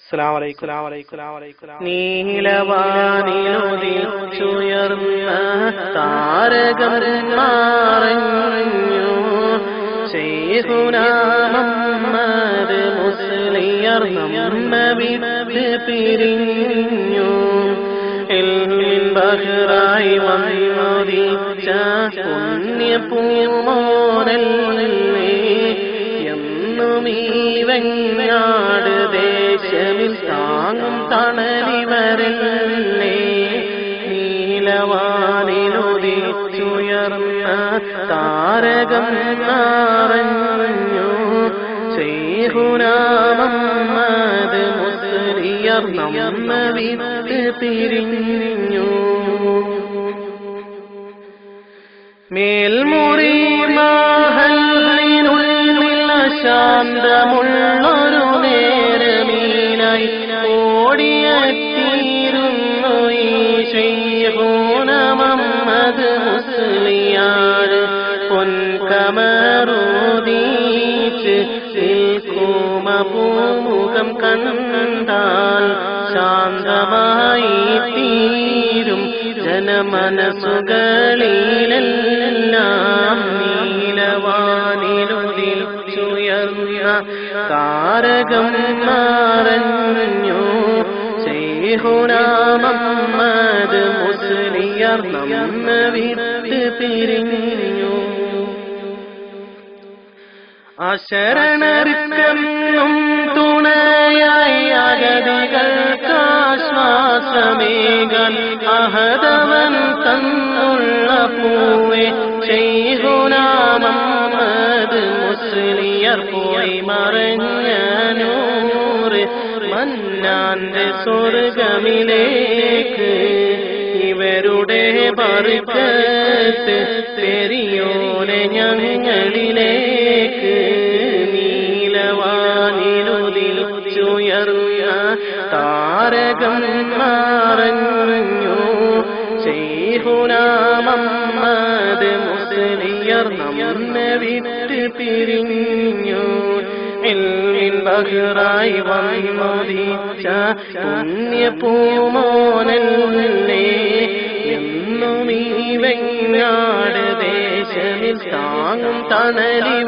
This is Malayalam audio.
അസ്സലാമു അലൈക്കും. നീലവാനിലുദിച്ചുയർന്ന താരകം മറഞ്ഞു, ശൈഖുനാ മുഹമ്മദ് മുസ്ലിയാർ നമ്മെ വിട്ട് പിരിഞ്ഞു. ഇൽമിൻ ബഹ്റായി വന്നുദിച്ച പുണ്യപൂമോനല്ലേ, എന്നും ഈ വെങ്ങാട് ദേശമിൽ താങ്ങും തണലിവരല്ലേ. നീലവാനിലുദിച്ചുയർന്ന താരകം മറഞ്ഞു, ശൈഖുനാ മുഹമ്മദ് മുസ്ലിയാർ നമ്മെ വിട്ട് പിരിഞ്ഞു. മേൽമുറി മഹലിനുള്ളിൽ ശാന്തമുള്ളൊരു നേരമീനായി ഓടിയെത്തിയിരുന്നു ഈ ശൈഖുനാ മുഹമ്മദ് മുസ്ലിയാർ. പൊൻകമറുദീച്ച് നിൽക്കും പൂമുഖം കണ്ടാൽ ശാന്തമായി തീരും ജനമനസ്സുകളിലെല്ലാം. നീലവാനിലുദിച്ചുയർന്ന താരകം മറഞ്ഞു, ശൈഖുനാ മുഹമ്മദ് മുസ്ലിയാർ നമ്മെ വിട്ട് പിരിഞ്ഞു. അശരണർക്കെന്നും തുണയായി അഗതികൾക്കാശ്വാസമേകാൻ അഹദവൻ തന്നുള്ള പൂവേ ശൈഖുനാ മുഹമ്മദ് മുസ്ലിയാർ. പോയി മറഞ്ഞ നൂറ് മന്നാന്റെ സ്വർഗമിലേക്ക്, ഇവരുടെ ബർക്കത്ത് പെരിയോനെ ഞങ്ങളിലേക്ക്. നീലവാനിലുദിച്ചുയർന്ന താരകം മറഞ്ഞു, ശൈഖുനാ മുഹമ്മദ് മുസ്ലിയാർ നമ്മെ വിട്ട് പിരിഞ്ഞു. ഇൽമിൻ ബഹ്റായി വന്നുദിച്ച പുണ്യപൂമോനല്ലേ, എന്നും ഈ വെങ്ങാട് ദേശമിൽ താങ്ങും തണലി